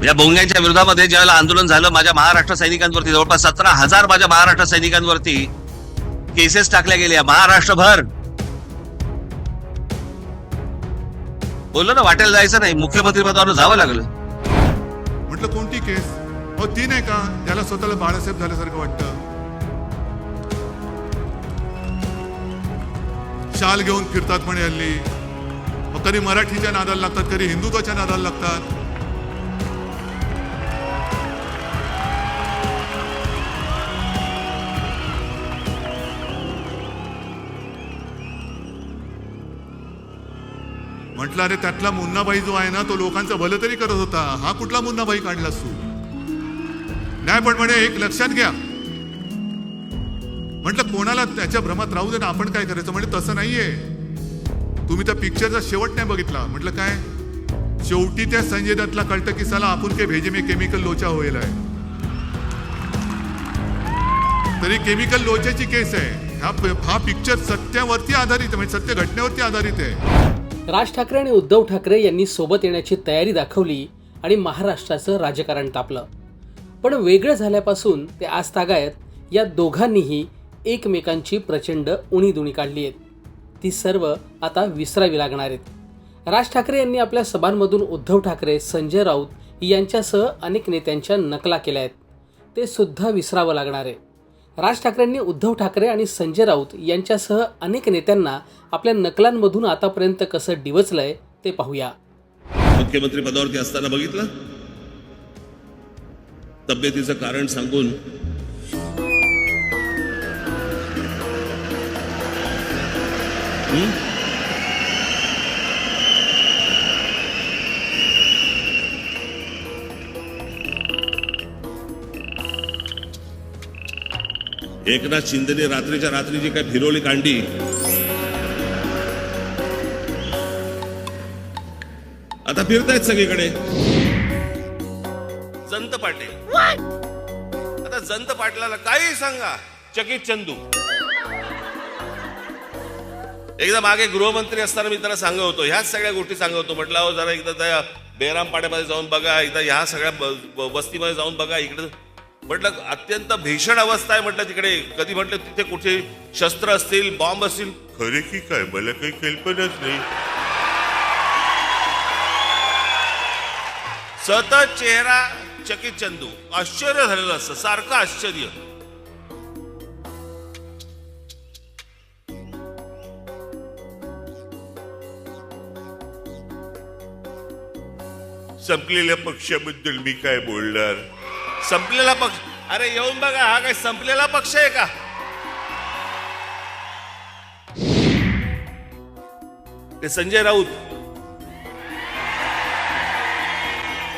या बोंग्यांच्या विरोधामध्ये ज्यावेळेला आंदोलन झालं, माझ्या महाराष्ट्र सैनिकांवरती जवळपास 17,000 माझ्या महाराष्ट्र सैनिकांवरती केसेस टाकल्या गेल्या महाराष्ट्रभर. बोललो ना, वाटेल जायचं नाही, मुख्यमंत्री पदावर जावं लागलं. म्हटलं कोणती केस? हो ती नाही का त्याला स्वतःला बाळासाहेब झाल्यासारखं वाटतं, शाल घेऊन फिरतात म्हणे हल्ली. मग कधी मराठीच्या नादाला लागतात, कधी हिंदुत्वाच्या नादाला लागतात. म्हटलं अरे त्यातला मुन्नाबाई जो आहे ना तो लोकांचं भलं तरी करत होता, हा कुठला मुन्नाबाई काढलास तू? नाही पण म्हणे एक लक्षात घ्या. म्हटलं कोणाला त्याच्या भ्रमात राहू दे ना, आपण काय करायचं? म्हणजे तसं नाहीये, तुम्ही त्या पिक्चरचा शेवट नाही बघितला. म्हटलं काय? शेवटी त्या संजय दत्तला कळतं की साला आपण के भेजे में केमिकल लोचा होईल आहे. तरी केमिकल लोच्याची केस आहे. हा पिक्चर सत्यावरती आधारित, म्हणजे सत्य घटनेवरती आधारित आहे. राज ठाकरे आणि उद्धव ठाकरे यांनी सोबत येण्याची तयारी दाखवली आणि महाराष्ट्राचं राजकारण तापलं. पण वेगळं झाल्यापासून ते आज तागायत या दोघांनीही एकमेकांची प्रचंड उणीधुणी काढली आहेत. ती सर्व आता विसरावी लागणार आहेत. राज ठाकरे यांनी आपल्या सभांमधून उद्धव ठाकरे, संजय राऊत यांच्यासह अनेक नेत्यांच्या नकला केल्या आहेत. ते सुद्धा विसरावं लागणार आहे. राज ठाकरेंनी उद्धव ठाकरे आणि संजय राऊत यांच्यासह अनेक नेत्यांना आपल्या नकलांमधून आतापर्यंत कसं डिवचलंय ते पाहूया. मुख्यमंत्री पदावरती असताना बघितलं, तब्येतीचं कारण सांगून एकनाथ शिंदेने रात्रीच्या रात्री जी काय फिरवली कांडी, आता फिरतायत सगळीकडे. जंत पाटील, आता जंत पाटलाला काही सांगा, चकित चंदू. एकदा मागे गृहमंत्री असताना मी त्याला सांगत होतो, ह्याच सगळ्या गोष्टी सांगत होतो. म्हटलं अहो जरा एकदा त्या बेराम पाड्यामध्ये जाऊन बघा, एकदा ह्या सगळ्या वस्तीमध्ये जाऊन बघा. इकडे म्हटलं अत्यंत भीषण अवस्था आहे म्हटलं तिकडे. कधी म्हटलं तिथे कुठे शस्त्र असतील, बॉम्ब असतील. खरे की काय मला काही कल्पनाच नाही. सतत चेहरा चकित चंदू. आश्चर्य झालेलं असतं, सारखं आश्चर्य. संपलेल्या पक्षाबद्दल मी काय बोलणार? संपलेला पक्ष, अरे येऊन बघा, हा काय संपलेला पक्ष आहे का? ते संजय राऊत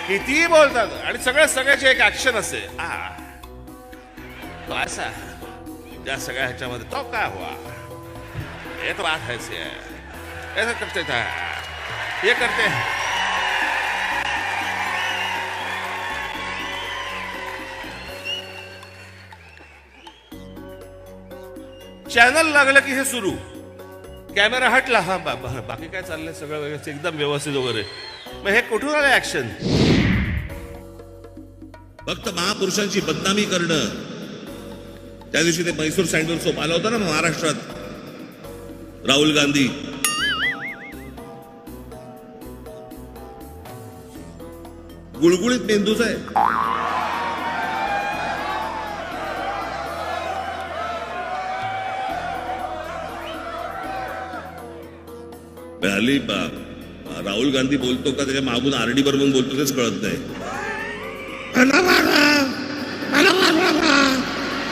कितीही बोलतात आणि सगळ्याची एक ऍक्शन असते. तो असा त्या सगळ्या ह्याच्यामध्ये तो काय हुआ, ये तो बात है, ऐसा करते था, ये करते. चॅनल लागलं की हे सुरू, कॅमेरा हटला, हा बाकी काय चाललंय, सगळं व्यवस्थित, एकदम व्यवस्थित वगैरे. मग हे कुठून आलं ऍक्शन? फक्त महापुरुषांची बदनामी करणं. त्या दिवशी ते मैसूर सँडल सोप आला होता ना महाराष्ट्रात, राहुल गांधी. गुळगुळीत मेंदूच आहे. हल्ली राहुल गांधी बोलतो का त्याच्या मागून आरडी बरोबर बोलतो तेच कळत नाही.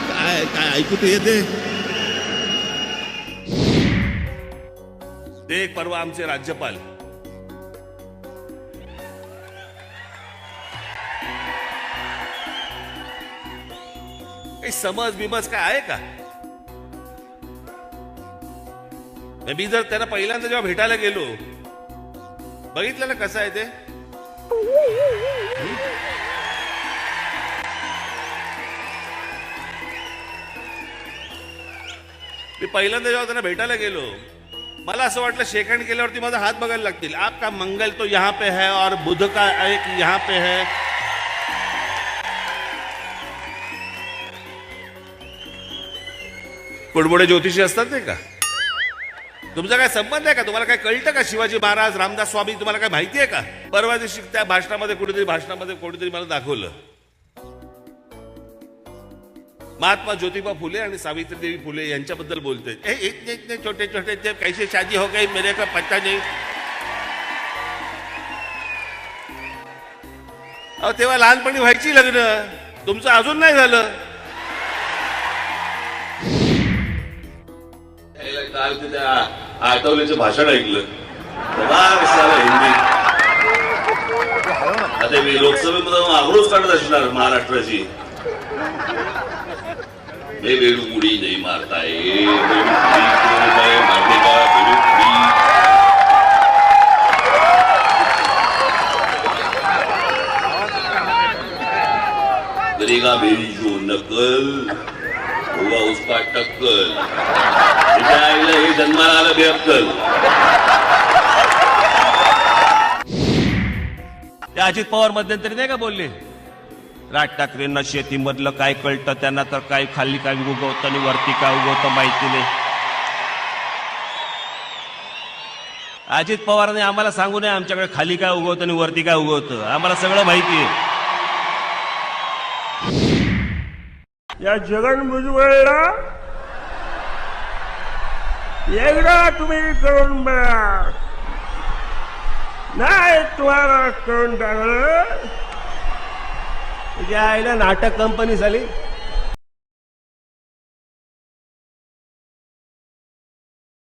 काय काय ऐकू ते येते. ते एक परवा आमचे राज्यपाल काही समज बिमज काय आहे का? मी जर त्यांना पहिल्यांदा जेव्हा भेटायला गेलो, बघितलं ना कसं आहे ते. मी पहिल्यांदा जेव्हा त्यांना भेटायला गेलो, मला असं वाटलं शेक हँड केल्यावरती माझा हात बघायला लागतील. आपका मंगल तो यहाँ पे है और बुध का एक यहाँ पे है. कुडबुडे ज्योतिषी असतात नाही का, तुमचा काय संबंध आहे का? तुम्हाला काय कळतं का? शिवाजी महाराज, रामदास स्वामी तुम्हाला काय माहिती आहे का? परवा दिवशी त्या भाषणामध्ये कोणीतरी मला दाखवलं, महात्मा ज्योतिबा फुले आणि सावित्रीदेवी फुले यांच्याबद्दल बोलते. छोटे छोटे जब कैसे शादी हो गई मेरे का पत्ता नाही. अहो तेव्हा लहानपणी व्हायची लग्न, तुमचं अजून नाही झालं. काल त्या आठवलेचं भाषण ऐकलं, हिंदी. आता मी लोकसभेमध्ये आक्रोश काढत असणार महाराष्ट्राची. मैं वेळुमुडी नाही मारताय, करेगा मेरी जो नकल होगा उसका टक्कल. हे जन्माला आलं बेअक्कल. त्या अजित पवार मध्यंतरी नाही का बोलले, राज ठाकरेंना शेतीमधलं काय कळतं, त्यांना तर काय खाली काय उगवतं आणि वरती काय उगवतं माहिती नाही. अजित पवारांनी आम्हाला सांगू नये आमच्याकडे खाली काय उगवतं आणि वरती काय उगवतं, आम्हाला सगळं माहिती आहे. या जगन भुजबळला एकदा तुम्ही करून बघा, नाही तुम्हाला करून टाकलं. आईला नाटक कंपनी झाली.